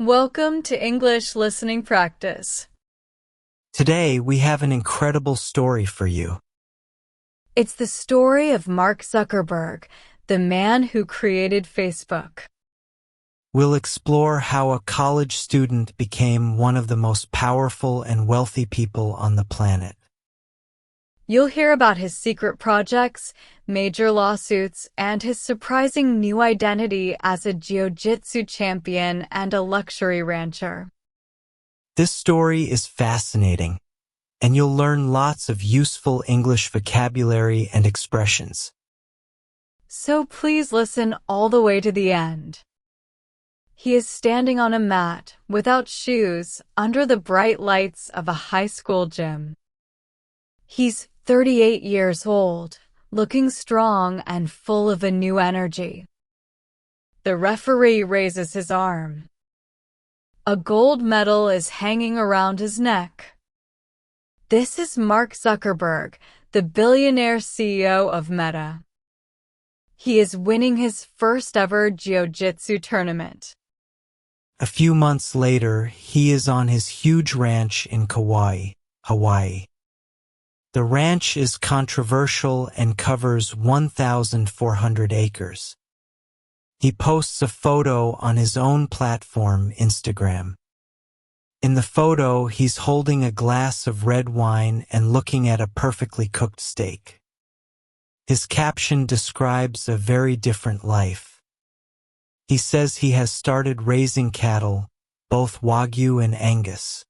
Welcome to English Listening Practice. Today, we have an incredible story for you. It's the story of Mark Zuckerberg, the man who created Facebook. We'll explore how a college student became one of the most powerful and wealthy people on the planet. You'll hear about his secret projects, major lawsuits, and his surprising new identity as a jiu-jitsu champion and a luxury rancher. This story is fascinating, and you'll learn lots of useful English vocabulary and expressions. So please listen all the way to the end. He is standing on a mat, without shoes, under the bright lights of a high school gym. He's 38 years old, looking strong and full of a new energy. The referee raises his arm. A gold medal is hanging around his neck. This is Mark Zuckerberg, the billionaire CEO of Meta. He is winning his first ever jiu-jitsu tournament. A few months later, he is on his huge ranch in Kauai, Hawaii. The ranch is controversial and covers 1,400 acres. He posts a photo on his own platform, Instagram. In the photo, he's holding a glass of red wine and looking at a perfectly cooked steak. His caption describes a very different life. He says he has started raising cattle, both Wagyu and Angus.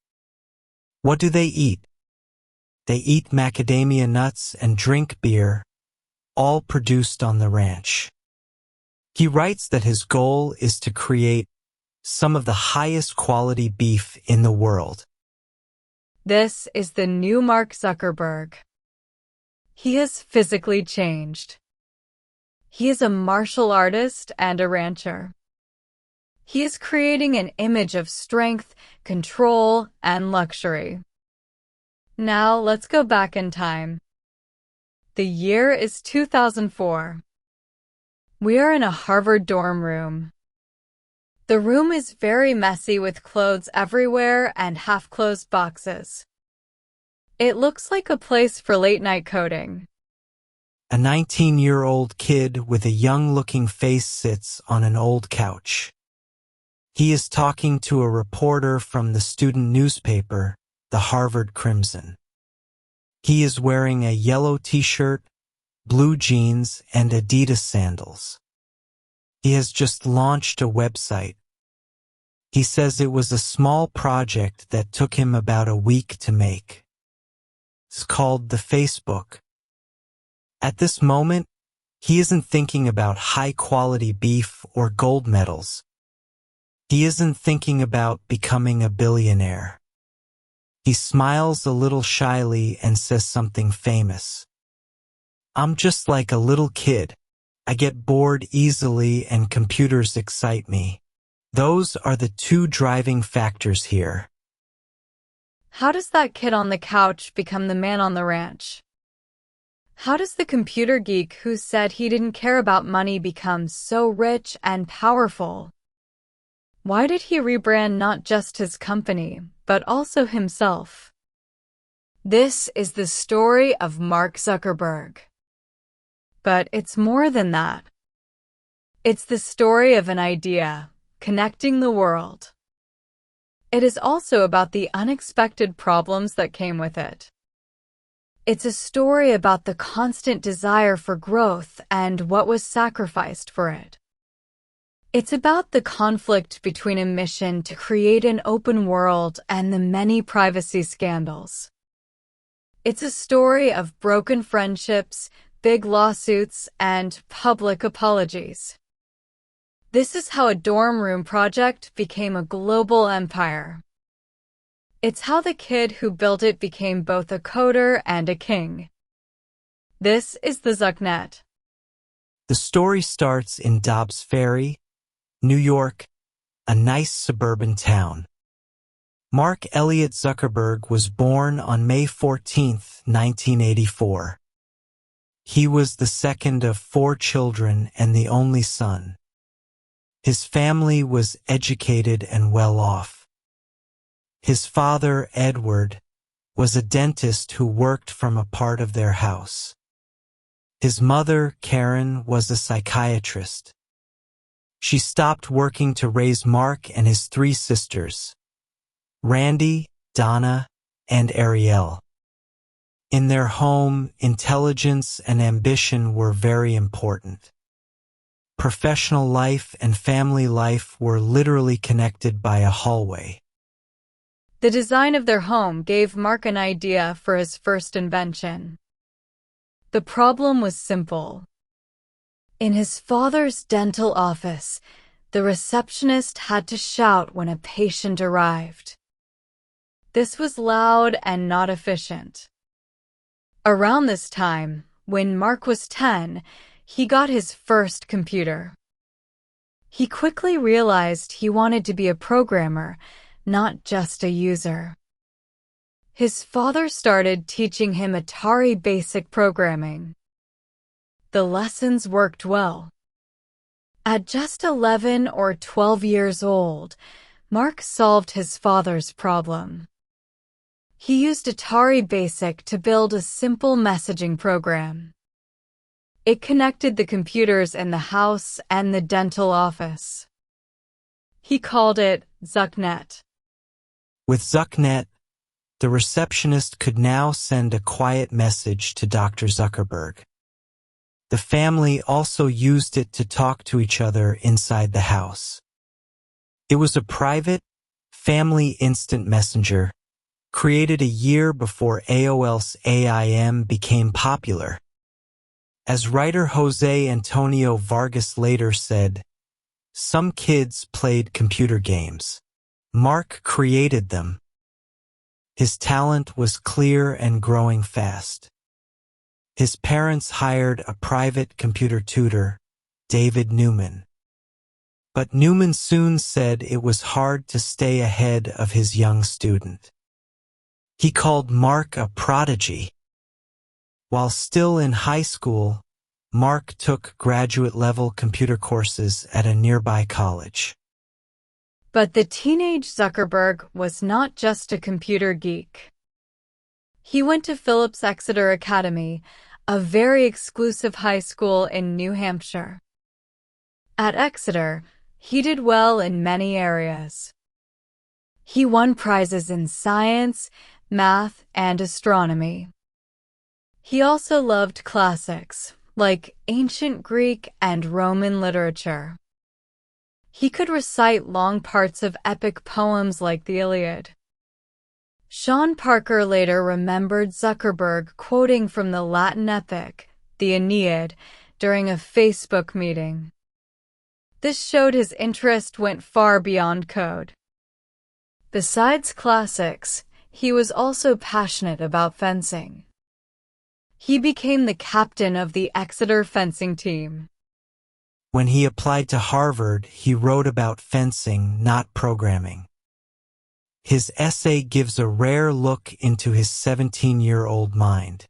What do they eat? They eat macadamia nuts and drink beer, all produced on the ranch. He writes that his goal is to create some of the highest quality beef in the world. This is the new Mark Zuckerberg. He has physically changed. He is a martial artist and a rancher. He is creating an image of strength, control, and luxury. Now let's go back in time. The year is 2004. We are in a Harvard dorm room. The room is very messy with clothes everywhere and half-closed boxes. It looks like a place for late-night coding. A 19-year-old kid with a young-looking face sits on an old couch. He is talking to a reporter from the student newspaper, the Harvard Crimson. He is wearing a yellow t-shirt, blue jeans, and Adidas sandals. He has just launched a website. He says it was a small project that took him about a week to make. It's called the Facebook. At this moment, he isn't thinking about high-quality beef or gold medals. He isn't thinking about becoming a billionaire. He smiles a little shyly and says something famous. I'm just like a little kid. I get bored easily and computers excite me. Those are the two driving factors here. How does that kid on the couch become the man on the ranch? How does the computer geek who said he didn't care about money become so rich and powerful? Why did he rebrand not just his company, but also himself? This is the story of Mark Zuckerberg. But it's more than that. It's the story of an idea, connecting the world. It is also about the unexpected problems that came with it. It's a story about the constant desire for growth and what was sacrificed for it. It's about the conflict between a mission to create an open world and the many privacy scandals. It's a story of broken friendships, big lawsuits, and public apologies. This is how a dorm room project became a global empire. It's how the kid who built it became both a coder and a king. This is the ZuckNet. The story starts in Dobbs Ferry, New York, a nice suburban town. Mark Elliott Zuckerberg was born on May 14, 1984. He was the second of 4 children and the only son. His family was educated and well off. His father, Edward, was a dentist who worked from a part of their house. His mother, Karen, was a psychiatrist. She stopped working to raise Mark and his three sisters, Randy, Donna, and Ariel. In their home, intelligence and ambition were very important. Professional life and family life were literally connected by a hallway. The design of their home gave Mark an idea for his first invention. The problem was simple. In his father's dental office, the receptionist had to shout when a patient arrived. This was loud and not efficient. Around this time, when Mark was 10, he got his first computer. He quickly realized he wanted to be a programmer, not just a user. His father started teaching him Atari basic programming. The lessons worked well. At just 11 or 12 years old, Mark solved his father's problem. He used Atari Basic to build a simple messaging program. It connected the computers in the house and the dental office. He called it ZuckNet. With ZuckNet, the receptionist could now send a quiet message to Dr. Zuckerberg. The family also used it to talk to each other inside the house. It was a private, family instant messenger, created a year before AOL's AIM became popular. As writer Jose Antonio Vargas later said, "Some kids played computer games. Mark created them." His talent was clear and growing fast. His parents hired a private computer tutor, David Newman. But Newman soon said it was hard to stay ahead of his young student. He called Mark a prodigy. While still in high school, Mark took graduate-level computer courses at a nearby college. But the teenage Zuckerberg was not just a computer geek. He went to Phillips Exeter Academy, a very exclusive high school in New Hampshire. At Exeter, he did well in many areas. He won prizes in science, math, and astronomy. He also loved classics, like ancient Greek and Roman literature. He could recite long parts of epic poems like the Iliad. Sean Parker later remembered Zuckerberg quoting from the Latin epic, the Aeneid, during a Facebook meeting. This showed his interest went far beyond code. Besides classics, he was also passionate about fencing. He became the captain of the Exeter fencing team. When he applied to Harvard, he wrote about fencing, not programming. His essay gives a rare look into his 17-year-old mind.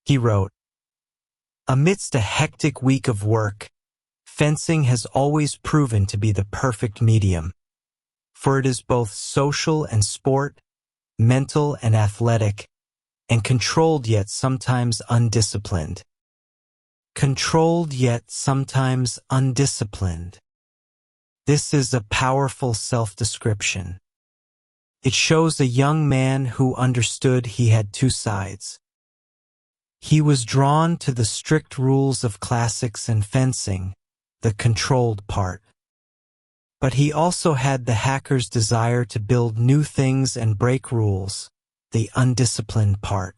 He wrote, "Amidst a hectic week of work, fencing has always proven to be the perfect medium, for it is both social and sport, mental and athletic, and controlled yet sometimes undisciplined." Controlled yet sometimes undisciplined. This is a powerful self-description. It shows a young man who understood he had two sides. He was drawn to the strict rules of classics and fencing, the controlled part. But he also had the hacker's desire to build new things and break rules, the undisciplined part.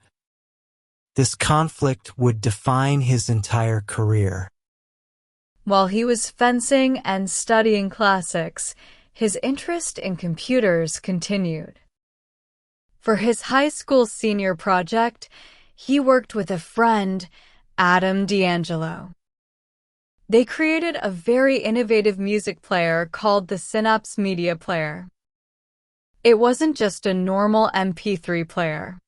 This conflict would define his entire career. While he was fencing and studying classics, his interest in computers continued. For his high school senior project, he worked with a friend, Adam D'Angelo. They created a very innovative music player called the Synapse Media Player. It wasn't just a normal MP3 player.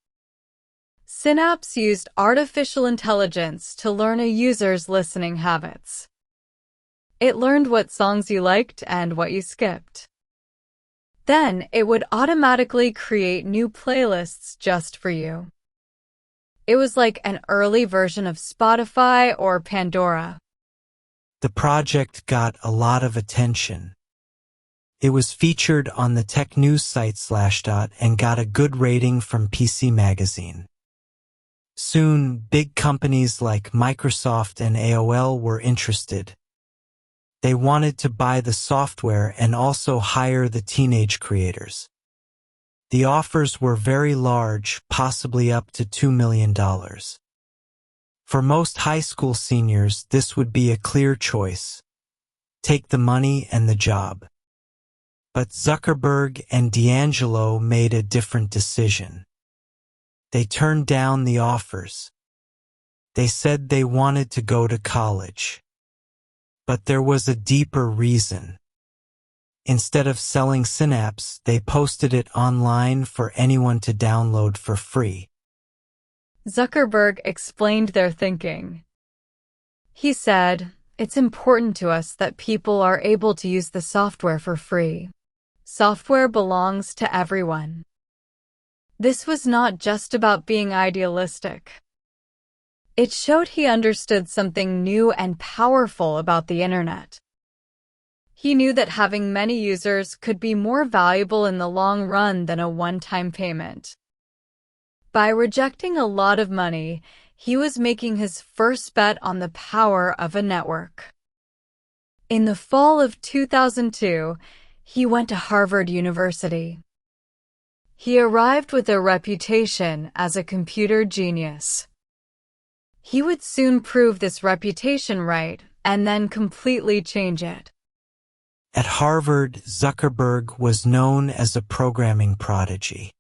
Synapse used artificial intelligence to learn a user's listening habits. It learned what songs you liked and what you skipped. Then it would automatically create new playlists just for you. It was like an early version of Spotify or Pandora. The project got a lot of attention. It was featured on the tech news site Slashdot and got a good rating from PC Magazine. Soon, big companies like Microsoft and AOL were interested. They wanted to buy the software and also hire the teenage creators. The offers were very large, possibly up to $2 million. For most high school seniors, this would be a clear choice. Take the money and the job. But Zuckerberg and D'Angelo made a different decision. They turned down the offers. They said they wanted to go to college. But there was a deeper reason. Instead of selling Synapse, they posted it online for anyone to download for free. Zuckerberg explained their thinking. He said, "It's important to us that people are able to use the software for free. Software belongs to everyone." This was not just about being idealistic. It showed he understood something new and powerful about the internet. He knew that having many users could be more valuable in the long run than a one-time payment. By rejecting a lot of money, he was making his first bet on the power of a network. In the fall of 2002, he went to Harvard University. He arrived with a reputation as a computer genius. He would soon prove this reputation right and then completely change it. At Harvard, Zuckerberg was known as a programming prodigy.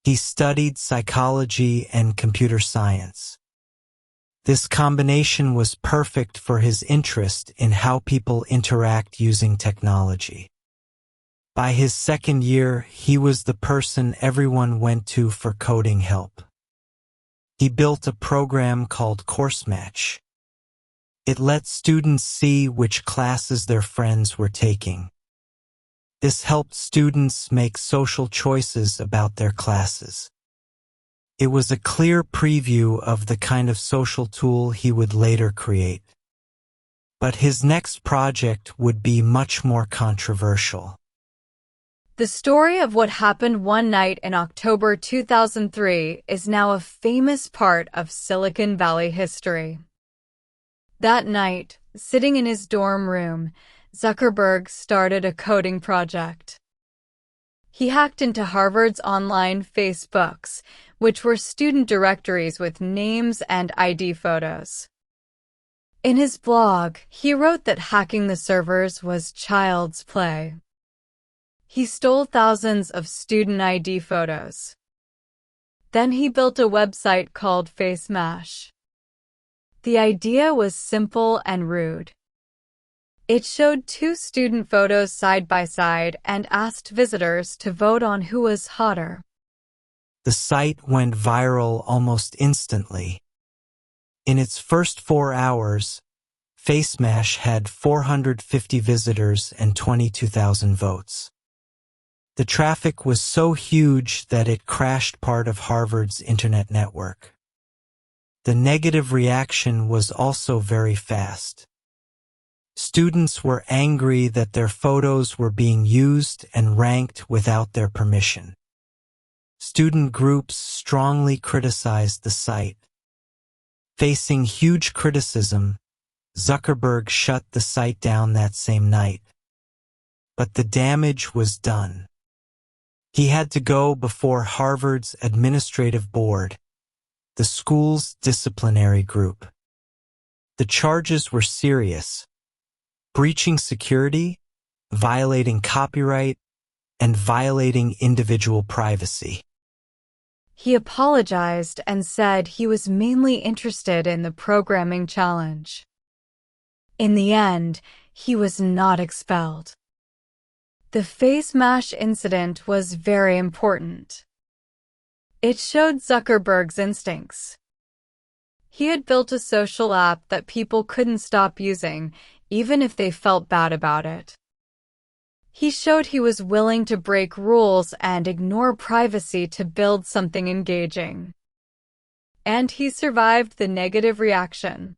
He studied psychology and computer science. This combination was perfect for his interest in how people interact using technology. By his second year, he was the person everyone went to for coding help. He built a program called CourseMatch. It let students see which classes their friends were taking. This helped students make social choices about their classes. It was a clear preview of the kind of social tool he would later create. But his next project would be much more controversial. The story of what happened one night in October 2003 is now a famous part of Silicon Valley history. That night, sitting in his dorm room, Zuckerberg started a coding project. He hacked into Harvard's online Facebooks, which were student directories with names and ID photos. In his blog, he wrote that hacking the servers was child's play. He stole thousands of student ID photos. Then he built a website called FaceMash. The idea was simple and rude. It showed two student photos side by side and asked visitors to vote on who was hotter. The site went viral almost instantly. In its first 4 hours, FaceMash had 450 visitors and 22,000 votes. The traffic was so huge that it crashed part of Harvard's internet network. The negative reaction was also very fast. Students were angry that their photos were being used and ranked without their permission. Student groups strongly criticized the site. Facing huge criticism, Zuckerberg shut the site down that same night. But the damage was done. He had to go before Harvard's administrative board, the school's disciplinary group. The charges were serious: breaching security, violating copyright, and violating individual privacy. He apologized and said he was mainly interested in the programming challenge. In the end, he was not expelled. The FaceMash incident was very important. It showed Zuckerberg's instincts. He had built a social app that people couldn't stop using, even if they felt bad about it. He showed he was willing to break rules and ignore privacy to build something engaging. And he survived the negative reaction.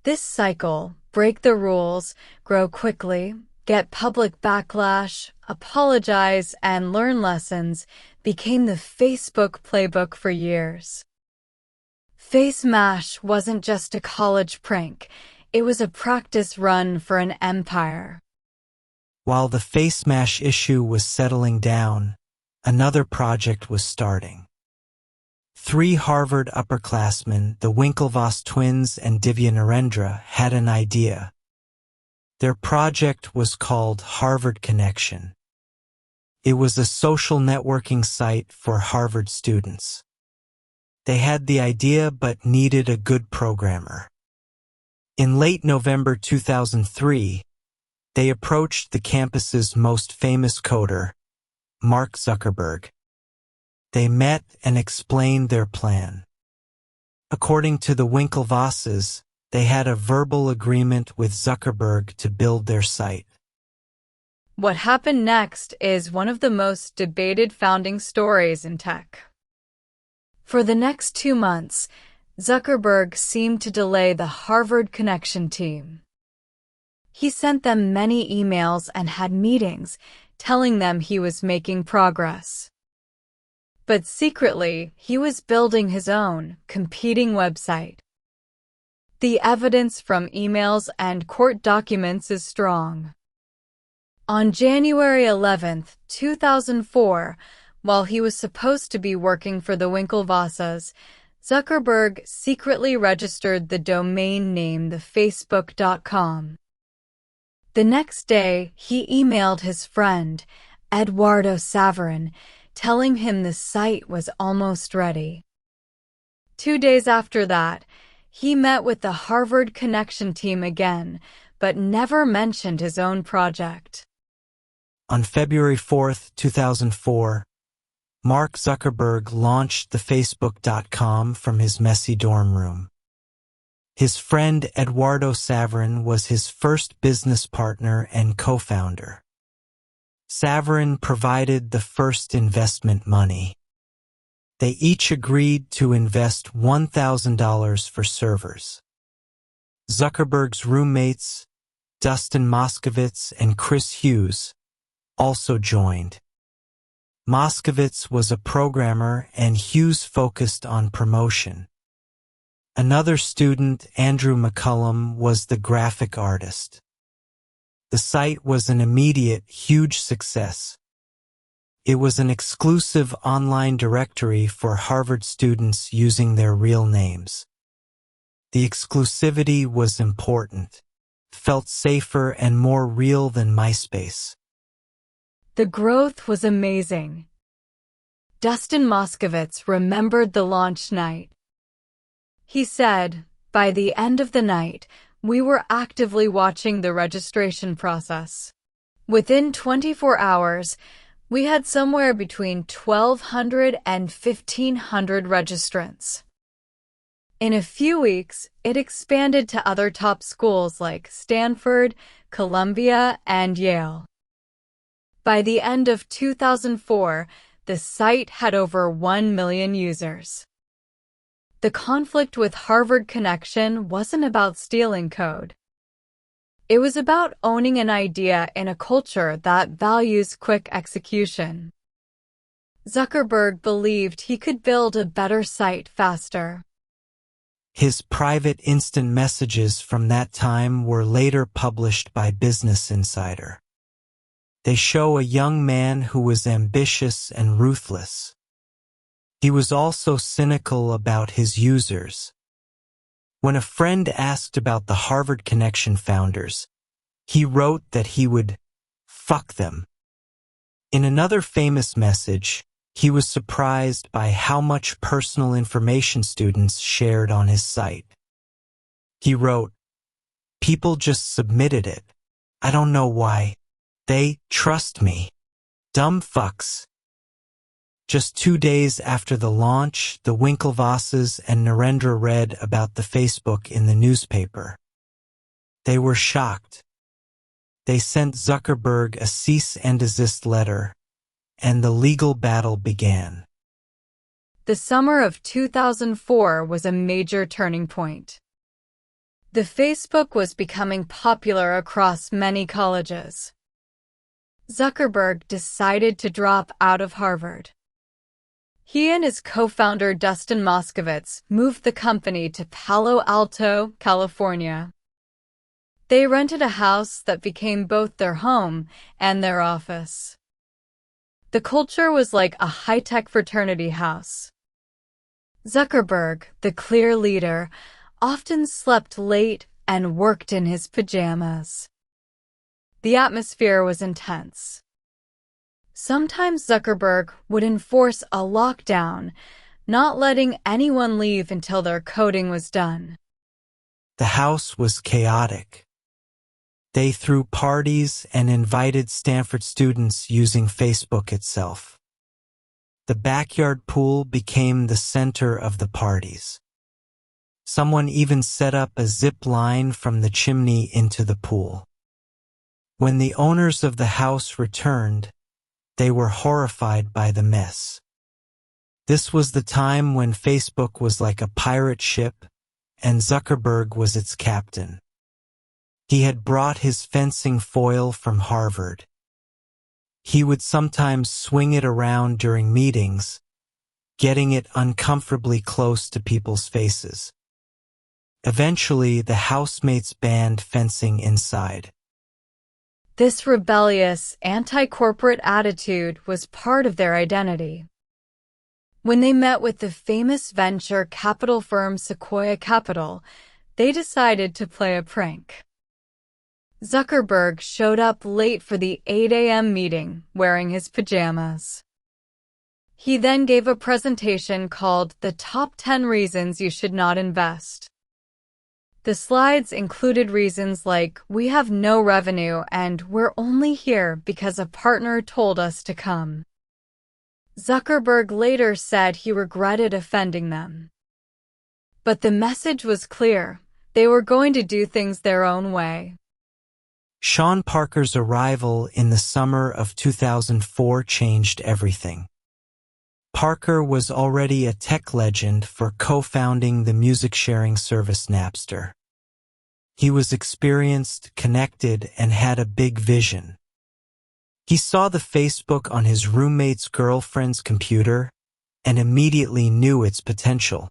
This cycle, break the rules, grow quickly, get public backlash, apologize, and learn lessons, became the Facebook playbook for years. Face Mash wasn't just a college prank, it was a practice run for an empire. While the face mash issue was settling down, another project was starting. 3 Harvard upperclassmen, the Winklevoss twins and Divya Narendra, had an idea. Their project was called Harvard Connection. It was a social networking site for Harvard students. They had the idea but needed a good programmer. In late November 2003, they approached the campus's most famous coder, Mark Zuckerberg. They met and explained their plan. According to the Winklevosses, they had a verbal agreement with Zuckerberg to build their site. What happened next is one of the most debated founding stories in tech. For the next 2 months, Zuckerberg seemed to delay the Harvard Connection team. He sent them many emails and had meetings, telling them he was making progress. But secretly, he was building his own, competing website. The evidence from emails and court documents is strong. On January 11, 2004, while he was supposed to be working for the Winklevosses, Zuckerberg secretly registered the domain name thefacebook.com. The next day, he emailed his friend, Eduardo Saverin, telling him the site was almost ready. 2 days after that, he met with the Harvard Connection team again, but never mentioned his own project. On February 4, 2004, Mark Zuckerberg launched thefacebook.com from his messy dorm room. His friend Eduardo Saverin was his first business partner and co-founder. Saverin provided the first investment money. They each agreed to invest $1,000 for servers. Zuckerberg's roommates, Dustin Moskovitz and Chris Hughes, also joined. Moskovitz was a programmer and Hughes focused on promotion. Another student, Andrew McCullum, was the graphic artist. The site was an immediate, huge success. It was an exclusive online directory for Harvard students using their real names. The exclusivity was important, felt safer and more real than MySpace. The growth was amazing. Dustin Moskovitz remembered the launch night. He said, "By the end of the night, we were actively watching the registration process. Within 24 hours, we had somewhere between 1,200 and 1,500 registrants. In a few weeks, it expanded to other top schools like Stanford, Columbia, and Yale. By the end of 2004, the site had over 1 million users. The conflict with Harvard Connection wasn't about stealing code. It was about owning an idea in a culture that values quick execution. Zuckerberg believed he could build a better site faster. His private instant messages from that time were later published by Business Insider. They show a young man who was ambitious and ruthless. He was also cynical about his users. When a friend asked about the Harvard Connection founders, he wrote that he would fuck them. In another famous message, he was surprised by how much personal information students shared on his site. He wrote, "People just submitted it. I don't know why. They trust me. Dumb fucks." Just 2 days after the launch, the Winklevosses and Narendra read about the Facebook in the newspaper. They were shocked. They sent Zuckerberg a cease and desist letter, and the legal battle began. The summer of 2004 was a major turning point. The Facebook was becoming popular across many colleges. Zuckerberg decided to drop out of Harvard. He and his co-founder Dustin Moskovitz moved the company to Palo Alto, California. They rented a house that became both their home and their office. The culture was like a high-tech fraternity house. Zuckerberg, the clear leader, often slept late and worked in his pajamas. The atmosphere was intense. Sometimes Zuckerberg would enforce a lockdown, not letting anyone leave until their coding was done. The house was chaotic. They threw parties and invited Stanford students using Facebook itself. The backyard pool became the center of the parties. Someone even set up a zip line from the chimney into the pool. When the owners of the house returned, they were horrified by the mess. This was the time when Facebook was like a pirate ship, and Zuckerberg was its captain. He had brought his fencing foil from Harvard. He would sometimes swing it around during meetings, getting it uncomfortably close to people's faces. Eventually, the housemates banned fencing inside. This rebellious, anti-corporate attitude was part of their identity. When they met with the famous venture capital firm Sequoia Capital, they decided to play a prank. Zuckerberg showed up late for the 8 a.m. meeting, wearing his pajamas. He then gave a presentation called The Top 10 Reasons You Should Not Invest. The slides included reasons like, "We have no revenue and we're only here because a partner told us to come." Zuckerberg later said he regretted offending them. But the message was clear. They were going to do things their own way. Sean Parker's arrival in the summer of 2004 changed everything. Parker was already a tech legend for co-founding the music-sharing service Napster. He was experienced, connected, and had a big vision. He saw the Facebook on his roommate's girlfriend's computer and immediately knew its potential.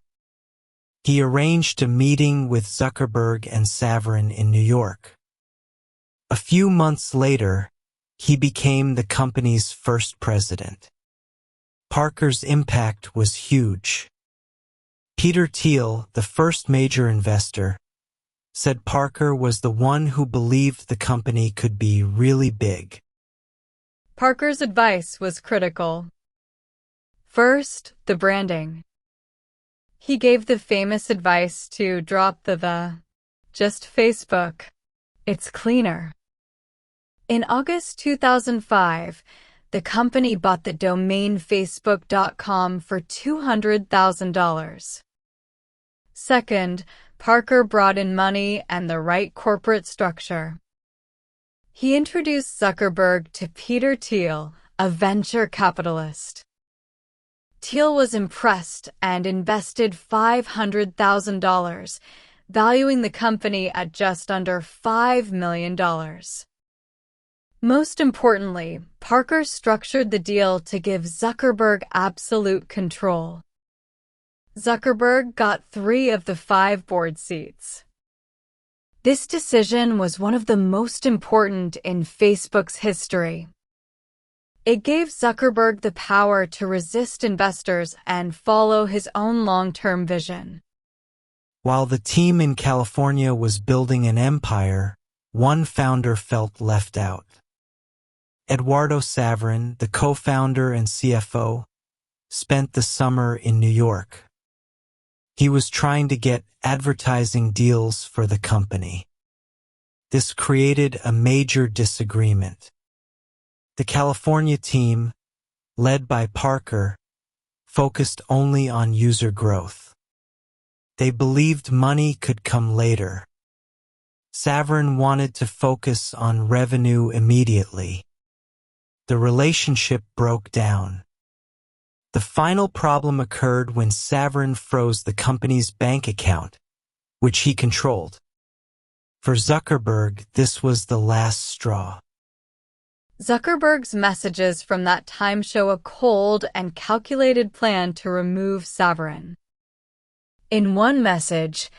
He arranged a meeting with Zuckerberg and Saverin in New York. A few months later, he became the company's first president. Parker's impact was huge. Peter Thiel, the first major investor, said Parker was the one who believed the company could be really big. Parker's advice was critical. First, the branding. He gave the famous advice to drop the. Just Facebook. It's cleaner. In August 2005, the company bought the domain Facebook.com for $200,000. Second, Parker brought in money and the right corporate structure. He introduced Zuckerberg to Peter Thiel, a venture capitalist. Thiel was impressed and invested $500,000, valuing the company at just under $5 million. Most importantly, Parker structured the deal to give Zuckerberg absolute control. Zuckerberg got 3 of the 5 board seats. This decision was one of the most important in Facebook's history. It gave Zuckerberg the power to resist investors and follow his own long-term vision. While the team in California was building an empire, one founder felt left out. Eduardo Saverin, the co-founder and CFO, spent the summer in New York. He was trying to get advertising deals for the company. This created a major disagreement. The California team, led by Parker, focused only on user growth. They believed money could come later. Saverin wanted to focus on revenue immediately. The relationship broke down. The final problem occurred when Saverin froze the company's bank account, which he controlled. For Zuckerberg, this was the last straw. Zuckerberg's messages from that time show a cold and calculated plan to remove Saverin. In one message,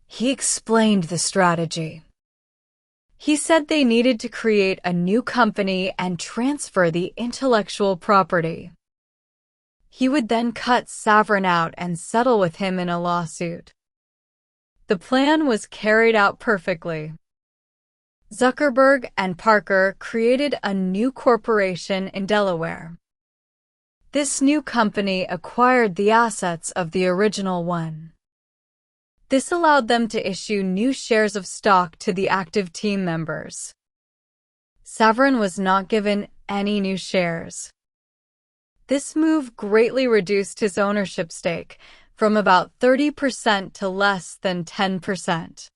he explained the strategy. He said they needed to create a new company and transfer the intellectual property. He would then cut Saverin out and settle with him in a lawsuit. The plan was carried out perfectly. Zuckerberg and Parker created a new corporation in Delaware. This new company acquired the assets of the original one. This allowed them to issue new shares of stock to the active team members. Saverin was not given any new shares. This move greatly reduced his ownership stake from about 30% to less than 10%.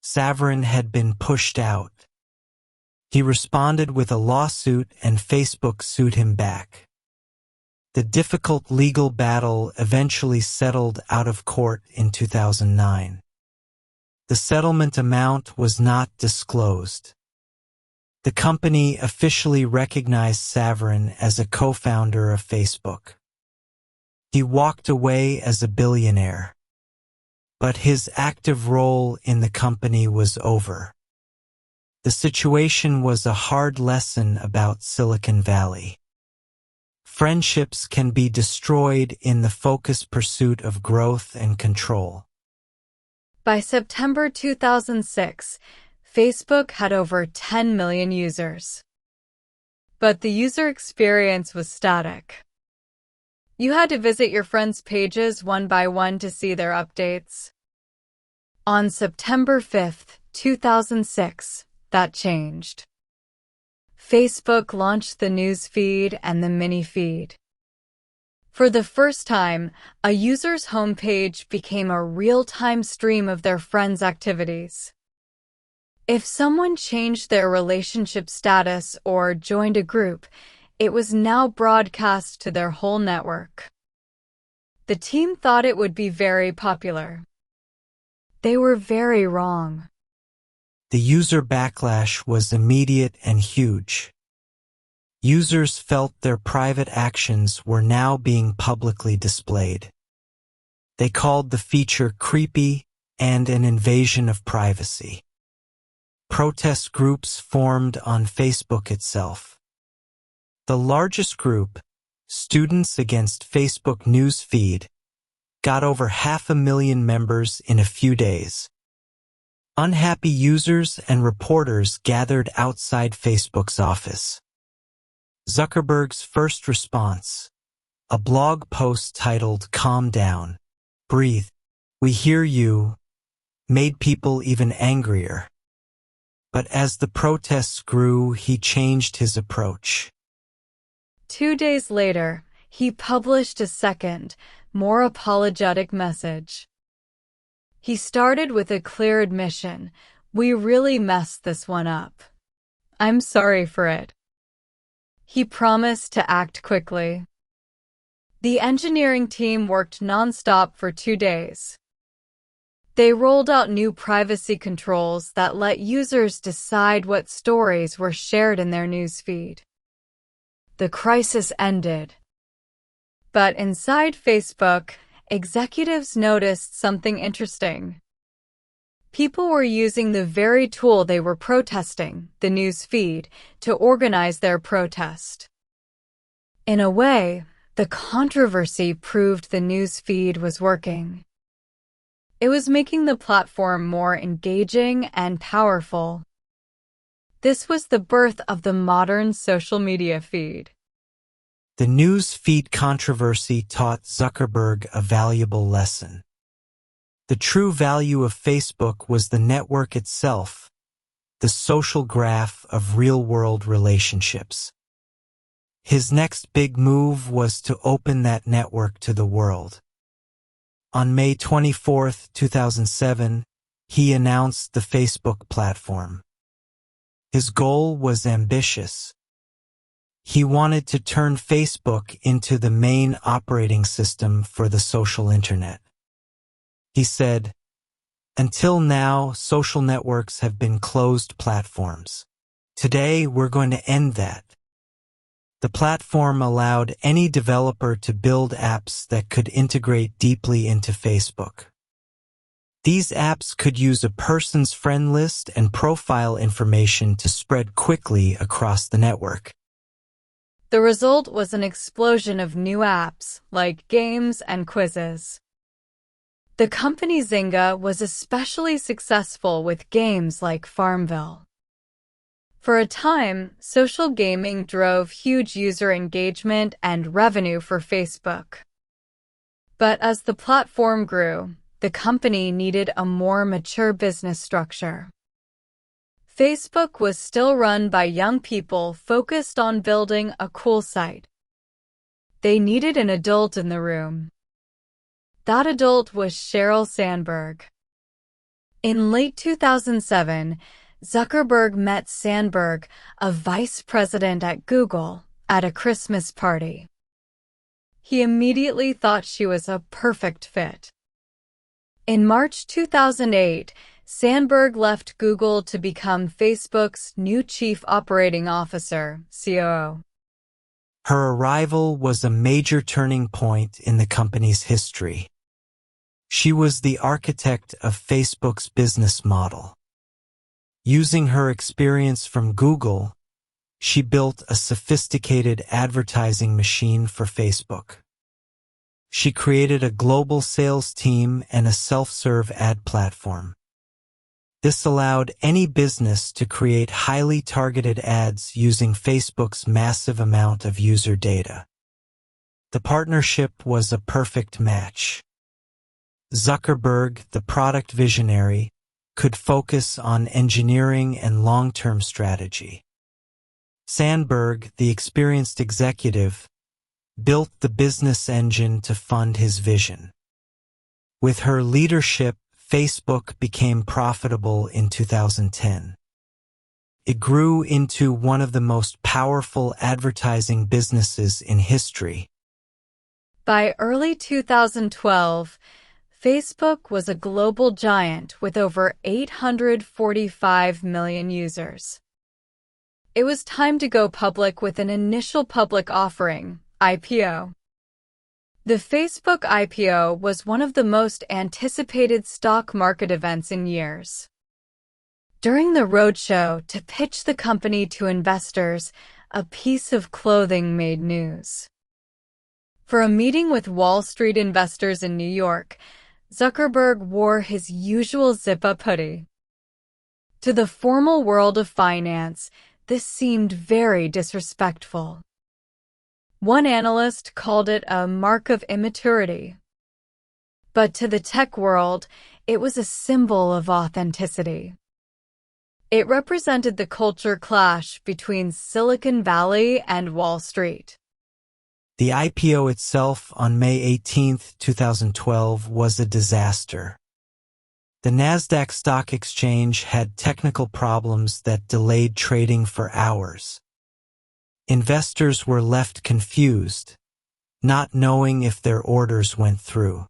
Saverin had been pushed out. He responded with a lawsuit and Facebook sued him back. The difficult legal battle eventually settled out of court in 2009. The settlement amount was not disclosed. The company officially recognized Saverin as a co-founder of Facebook. He walked away as a billionaire. But his active role in the company was over. The situation was a hard lesson about Silicon Valley. Friendships can be destroyed in the focused pursuit of growth and control. By September 2006, Facebook had over 10 million users. But the user experience was static. You had to visit your friends' pages one by one to see their updates. On September 5, 2006, that changed. Facebook launched the news feed and the mini feed. For the first time, a user's homepage became a real-time stream of their friends' activities. If someone changed their relationship status or joined a group, it was now broadcast to their whole network. The team thought it would be very popular. They were very wrong. The user backlash was immediate and huge. Users felt their private actions were now being publicly displayed. They called the feature creepy and an invasion of privacy. Protest groups formed on Facebook itself. The largest group, Students Against Facebook News Feed, got over 500,000 members in a few days. Unhappy users and reporters gathered outside Facebook's office. Zuckerberg's first response, a blog post titled "Calm Down, Breathe, We Hear You," made people even angrier. But as the protests grew, he changed his approach. 2 days later, he published a second, more apologetic message. He started with a clear admission: "We really messed this one up. I'm sorry for it." He promised to act quickly. The engineering team worked nonstop for 2 days. They rolled out new privacy controls that let users decide what stories were shared in their newsfeed. The crisis ended. But inside Facebook, executives noticed something interesting. People were using the very tool they were protesting, the news feed, to organize their protest. In a way, the controversy proved the news feed was working. It was making the platform more engaging and powerful. This was the birth of the modern social media feed. The news feed controversy taught Zuckerberg a valuable lesson. The true value of Facebook was the network itself, the social graph of real-world relationships. His next big move was to open that network to the world. On May 24, 2007, he announced the Facebook platform. His goal was ambitious. He wanted to turn Facebook into the main operating system for the social internet. He said, "Until now, social networks have been closed platforms. Today, we're going to end that." The platform allowed any developer to build apps that could integrate deeply into Facebook. These apps could use a person's friend list and profile information to spread quickly across the network. The result was an explosion of new apps, like games and quizzes. The company Zynga was especially successful with games like Farmville. For a time, social gaming drove huge user engagement and revenue for Facebook. But as the platform grew, the company needed a more mature business structure. Facebook was still run by young people focused on building a cool site. They needed an adult in the room. That adult was Sheryl Sandberg. In late 2007, Zuckerberg met Sandberg, a vice president at Google, at a Christmas party. He immediately thought she was a perfect fit. In March 2008, Sandberg left Google to become Facebook's new Chief Operating Officer, COO. Her arrival was a major turning point in the company's history. She was the architect of Facebook's business model. Using her experience from Google, she built a sophisticated advertising machine for Facebook. She created a global sales team and a self-serve ad platform. This allowed any business to create highly targeted ads using Facebook's massive amount of user data. The partnership was a perfect match. Zuckerberg, the product visionary, could focus on engineering and long-term strategy. Sandberg, the experienced executive, built the business engine to fund his vision. With her leadership, Facebook became profitable in 2010. It grew into one of the most powerful advertising businesses in history. By early 2012, Facebook was a global giant with over 845 million users. It was time to go public with an initial public offering, IPO. The Facebook IPO was one of the most anticipated stock market events in years. During the roadshow to pitch the company to investors, a piece of clothing made news. For a meeting with Wall Street investors in New York, Zuckerberg wore his usual zip-up hoodie. To the formal world of finance, this seemed very disrespectful. One analyst called it a mark of immaturity. But to the tech world, it was a symbol of authenticity. It represented the culture clash between Silicon Valley and Wall Street. The IPO itself on May 18, 2012 was a disaster. The Nasdaq Stock Exchange had technical problems that delayed trading for hours. Investors were left confused, not knowing if their orders went through.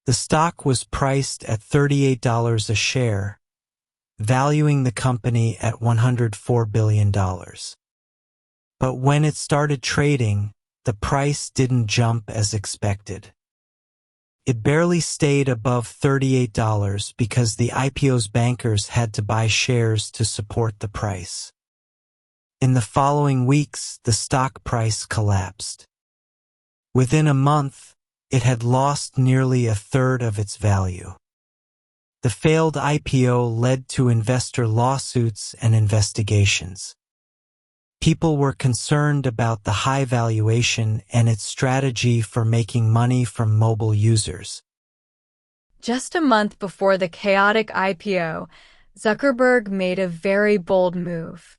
The stock was priced at $38 a share, valuing the company at $104 billion. But when it started trading, the price didn't jump as expected. It barely stayed above $38 because the IPO's bankers had to buy shares to support the price. In the following weeks, the stock price collapsed. Within a month, it had lost nearly a third of its value. The failed IPO led to investor lawsuits and investigations. People were concerned about the high valuation and its strategy for making money from mobile users. Just a month before the chaotic IPO, Zuckerberg made a very bold move.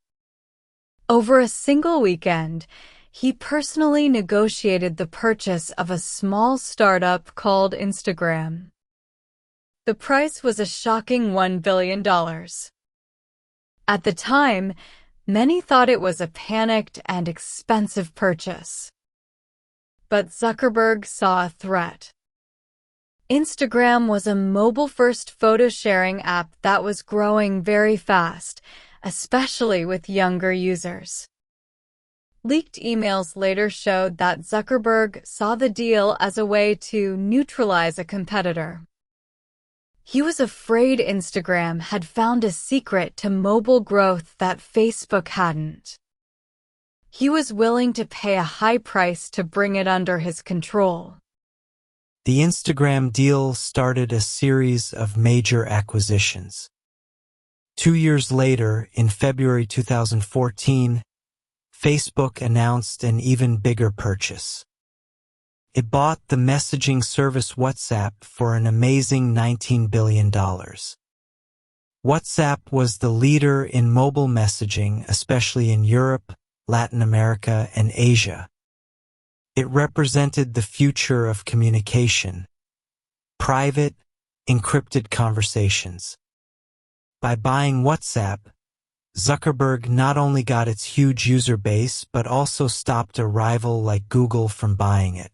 Over a single weekend, he personally negotiated the purchase of a small startup called Instagram. The price was a shocking $1 billion. At the time, many thought it was a panicked and expensive purchase. But Zuckerberg saw a threat. Instagram was a mobile-first photo-sharing app that was growing very fast, especially with younger users. Leaked emails later showed that Zuckerberg saw the deal as a way to neutralize a competitor. He was afraid Instagram had found a secret to mobile growth that Facebook hadn't. He was willing to pay a high price to bring it under his control. The Instagram deal started a series of major acquisitions. 2 years later, in February 2014, Facebook announced an even bigger purchase. It bought the messaging service WhatsApp for an amazing $19 billion. WhatsApp was the leader in mobile messaging, especially in Europe, Latin America, and Asia. It represented the future of communication, private, encrypted conversations. By buying WhatsApp, Zuckerberg not only got its huge user base but also stopped a rival like Google from buying it.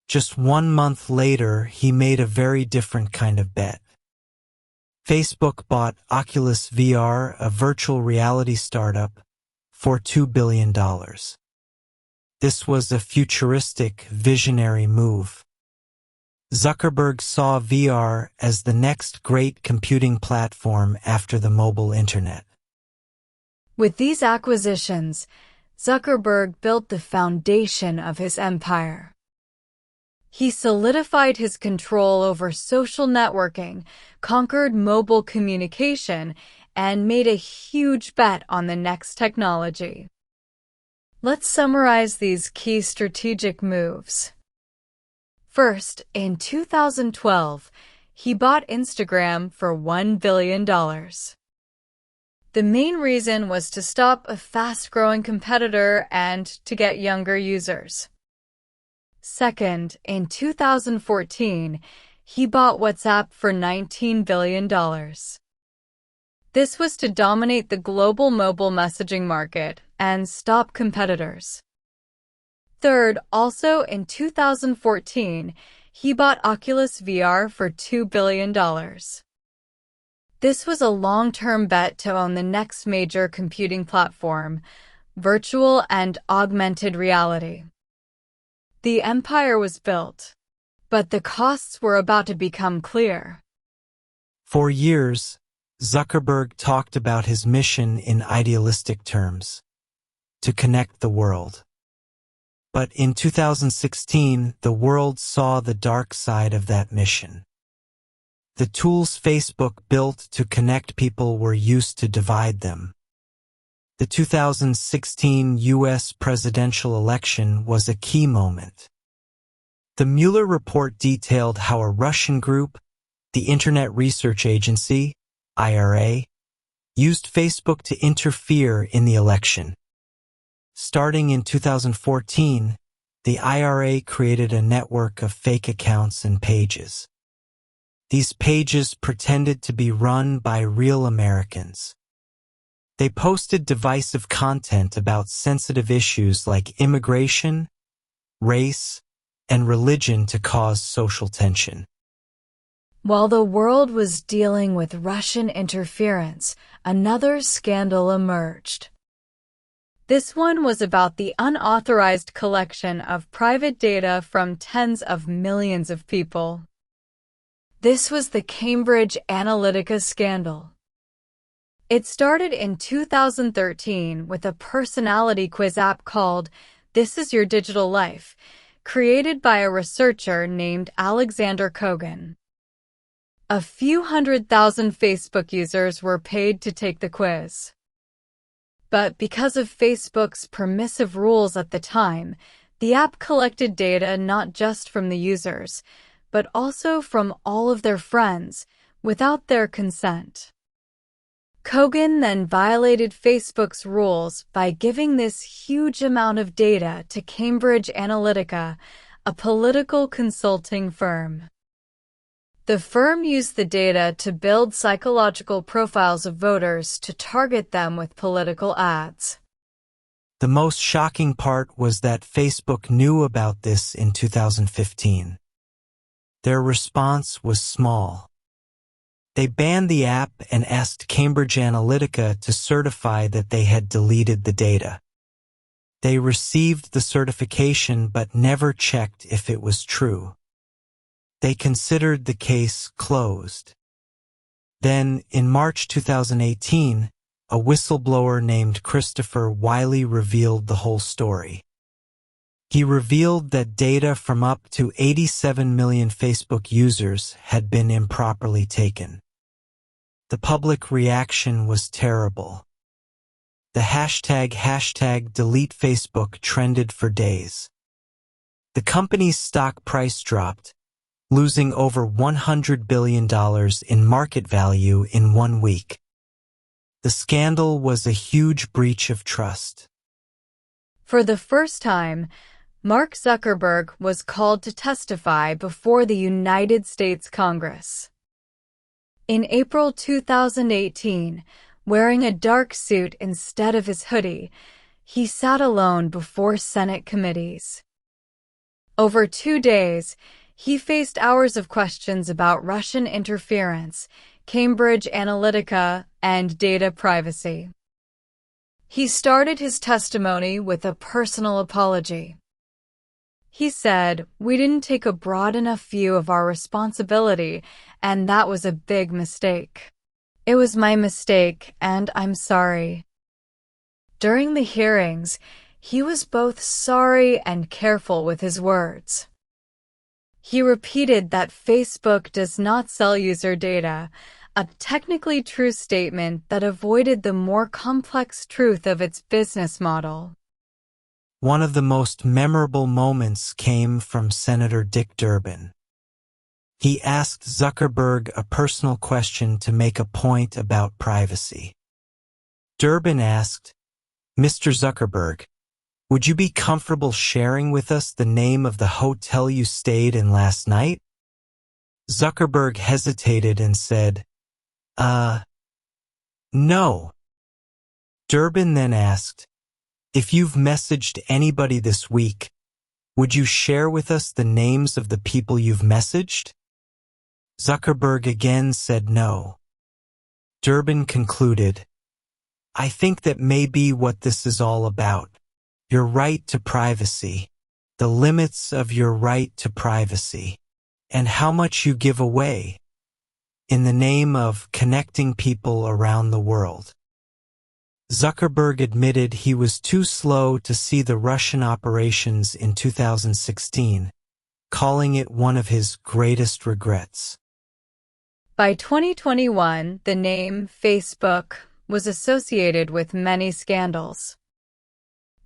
Just 1 month later, he made a very different kind of bet. Facebook bought Oculus VR, a virtual reality startup, for $2 billion. This was a futuristic, visionary move. Zuckerberg saw VR as the next great computing platform after the mobile internet. With these acquisitions, Zuckerberg built the foundation of his empire. He solidified his control over social networking, conquered mobile communication, and made a huge bet on the next technology. Let's summarize these key strategic moves. First, in 2012, he bought Instagram for $1 billion. The main reason was to stop a fast-growing competitor and to get younger users. Second, in 2014, he bought WhatsApp for $19 billion. This was to dominate the global mobile messaging market and stop competitors. Third, also in 2014, he bought Oculus VR for $2 billion. This was a long-term bet to own the next major computing platform, virtual and augmented reality. The empire was built, but the costs were about to become clear. For years, Zuckerberg talked about his mission in idealistic terms: to connect the world. But in 2016, the world saw the dark side of that mission. The tools Facebook built to connect people were used to divide them. The 2016 U.S. presidential election was a key moment. The Mueller report detailed how a Russian group, the Internet Research Agency, IRA, used Facebook to interfere in the election. Starting in 2014, the IRA created a network of fake accounts and pages. These pages pretended to be run by real Americans. They posted divisive content about sensitive issues like immigration, race, and religion to cause social tension. While the world was dealing with Russian interference, another scandal emerged. This one was about the unauthorized collection of private data from tens of millions of people. This was the Cambridge Analytica scandal. It started in 2013 with a personality quiz app called This Is Your Digital Life, created by a researcher named Alexander Kogan. A few 100,000 Facebook users were paid to take the quiz. But because of Facebook's permissive rules at the time, the app collected data not just from the users, but also from all of their friends, without their consent. Kogan then violated Facebook's rules by giving this huge amount of data to Cambridge Analytica, a political consulting firm. The firm used the data to build psychological profiles of voters to target them with political ads. The most shocking part was that Facebook knew about this in 2015. Their response was small. They banned the app and asked Cambridge Analytica to certify that they had deleted the data. They received the certification but never checked if it was true. They considered the case closed. Then, in March 2018, a whistleblower named Christopher Wiley revealed the whole story. He revealed that data from up to 87 million Facebook users had been improperly taken. The public reaction was terrible. The hashtag #DeleteFacebook trended for days. The company's stock price dropped, losing over $100 billion in market value in 1 week. The scandal was a huge breach of trust. For the first time, Mark Zuckerberg was called to testify before the United States Congress. In April 2018, wearing a dark suit instead of his hoodie, he sat alone before Senate committees. Over 2 days, he faced hours of questions about Russian interference, Cambridge Analytica, and data privacy. He started his testimony with a personal apology. He said, "We didn't take a broad enough view of our responsibility, and that was a big mistake. It was my mistake, and I'm sorry." During the hearings, he was both sorry and careful with his words. He repeated that Facebook does not sell user data, a technically true statement that avoided the more complex truth of its business model. One of the most memorable moments came from Senator Dick Durbin. He asked Zuckerberg a personal question to make a point about privacy. Durbin asked, "Mr. Zuckerberg, would you be comfortable sharing with us the name of the hotel you stayed in last night?" Zuckerberg hesitated and said, No. Durbin then asked, "If you've messaged anybody this week, would you share with us the names of the people you've messaged?" Zuckerberg again said no. Durbin concluded, "I think that may be what this is all about. Your right to privacy, the limits of your right to privacy, and how much you give away in the name of connecting people around the world." Zuckerberg admitted he was too slow to see the Russian operations in 2016, calling it one of his greatest regrets. By 2021, the name Facebook was associated with many scandals.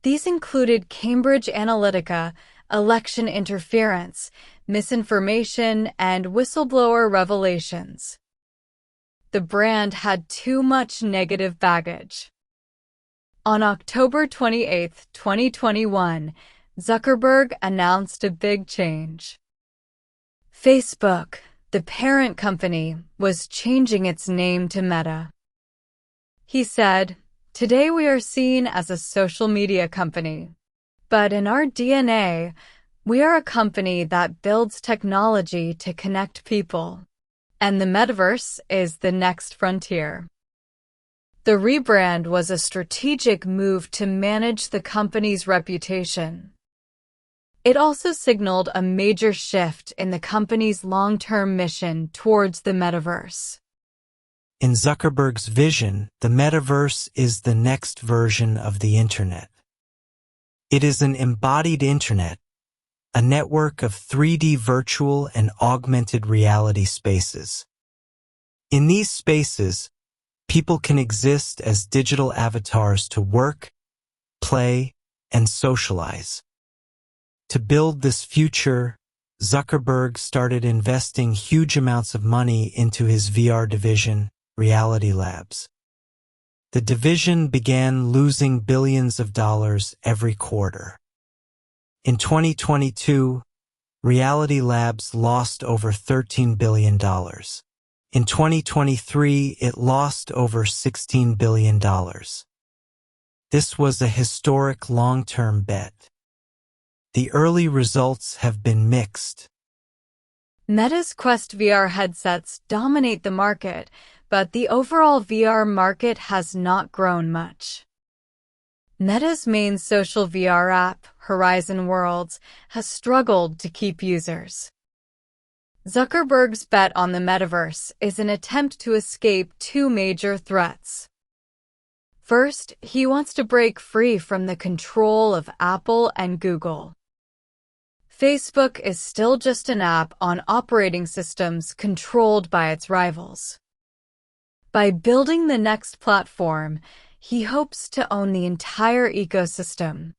These included Cambridge Analytica, election interference, misinformation, and whistleblower revelations. The brand had too much negative baggage. On October 28, 2021, Zuckerberg announced a big change. Facebook, the parent company, was changing its name to Meta. He said, "Today we are seen as a social media company. But in our DNA, we are a company that builds technology to connect people. And the metaverse is the next frontier." The rebrand was a strategic move to manage the company's reputation. It also signaled a major shift in the company's long-term mission towards the metaverse. In Zuckerberg's vision, the metaverse is the next version of the Internet. It is an embodied Internet, a network of 3D virtual and augmented reality spaces. In these spaces, people can exist as digital avatars to work, play, and socialize. To build this future, Zuckerberg started investing huge amounts of money into his VR division, Reality Labs. The division began losing billions of dollars every quarter. In 2022, Reality Labs lost over $13 billion. In 2023, it lost over $16 billion. This was a historic long-term bet. The early results have been mixed. Meta's Quest VR headsets dominate the market, but the overall VR market has not grown much. Meta's main social VR app, Horizon Worlds, has struggled to keep users. Zuckerberg's bet on the metaverse is an attempt to escape two major threats. First, he wants to break free from the control of Apple and Google. Facebook is still just an app on operating systems controlled by its rivals. By building the next platform, he hopes to own the entire ecosystem.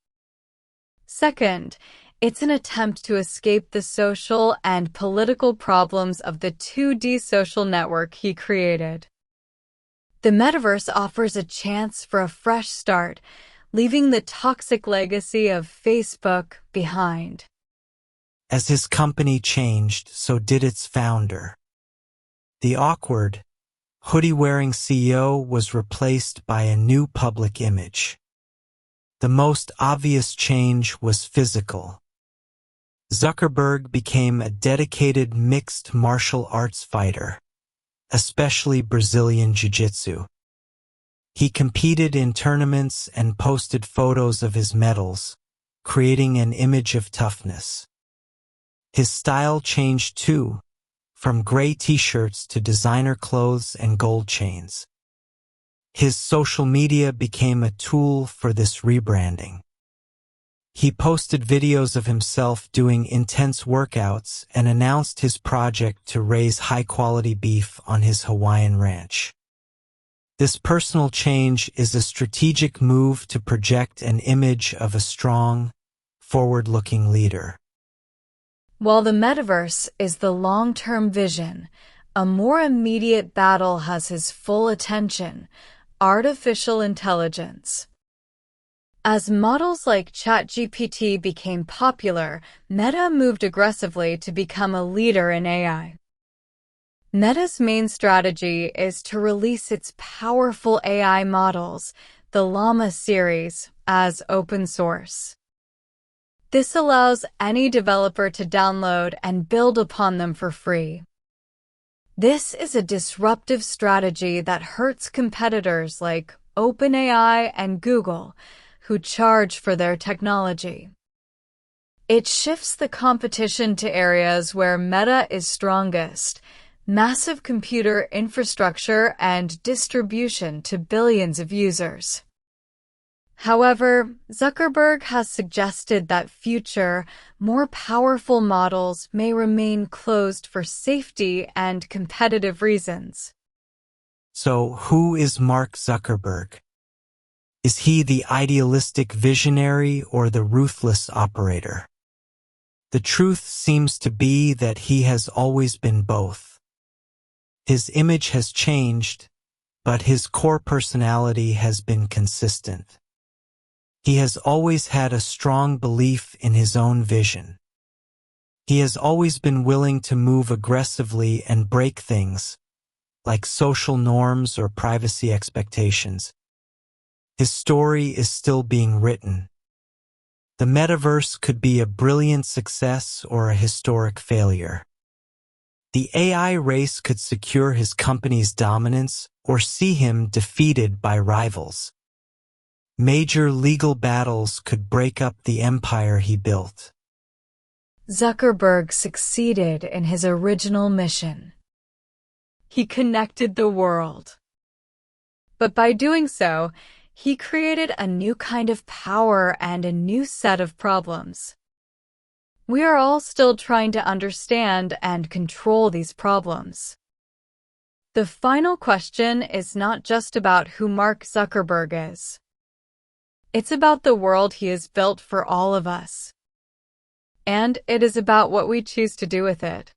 Second, it's an attempt to escape the social and political problems of the 2D social network he created. The metaverse offers a chance for a fresh start, leaving the toxic legacy of Facebook behind. As his company changed, so did its founder. The awkward, hoodie-wearing CEO was replaced by a new public image. The most obvious change was physical. Zuckerberg became a dedicated mixed martial arts fighter, especially Brazilian Jiu-Jitsu. He competed in tournaments and posted photos of his medals, creating an image of toughness. His style changed too, from gray t-shirts to designer clothes and gold chains. His social media became a tool for this rebranding. He posted videos of himself doing intense workouts and announced his project to raise high-quality beef on his Hawaiian ranch. This personal change is a strategic move to project an image of a strong, forward-looking leader. While the metaverse is the long-term vision, a more immediate battle has his full attention: artificial intelligence. As models like ChatGPT became popular, Meta moved aggressively to become a leader in AI. Meta's main strategy is to release its powerful AI models, the Llama series, as open source. This allows any developer to download and build upon them for free. This is a disruptive strategy that hurts competitors like OpenAI and Google, who charge for their technology. It shifts the competition to areas where Meta is strongest: massive computer infrastructure and distribution to billions of users. However, Zuckerberg has suggested that future, more powerful models may remain closed for safety and competitive reasons. So, who is Mark Zuckerberg? Is he the idealistic visionary or the ruthless operator? The truth seems to be that he has always been both. His image has changed, but his core personality has been consistent. He has always had a strong belief in his own vision. He has always been willing to move aggressively and break things, like social norms or privacy expectations. His story is still being written. The metaverse could be a brilliant success or a historic failure. The AI race could secure his company's dominance or see him defeated by rivals. Major legal battles could break up the empire he built. Zuckerberg succeeded in his original mission. He connected the world. But by doing so, he created a new kind of power and a new set of problems. We are all still trying to understand and control these problems. The final question is not just about who Mark Zuckerberg is. It's about the world he has built for all of us. And it is about what we choose to do with it.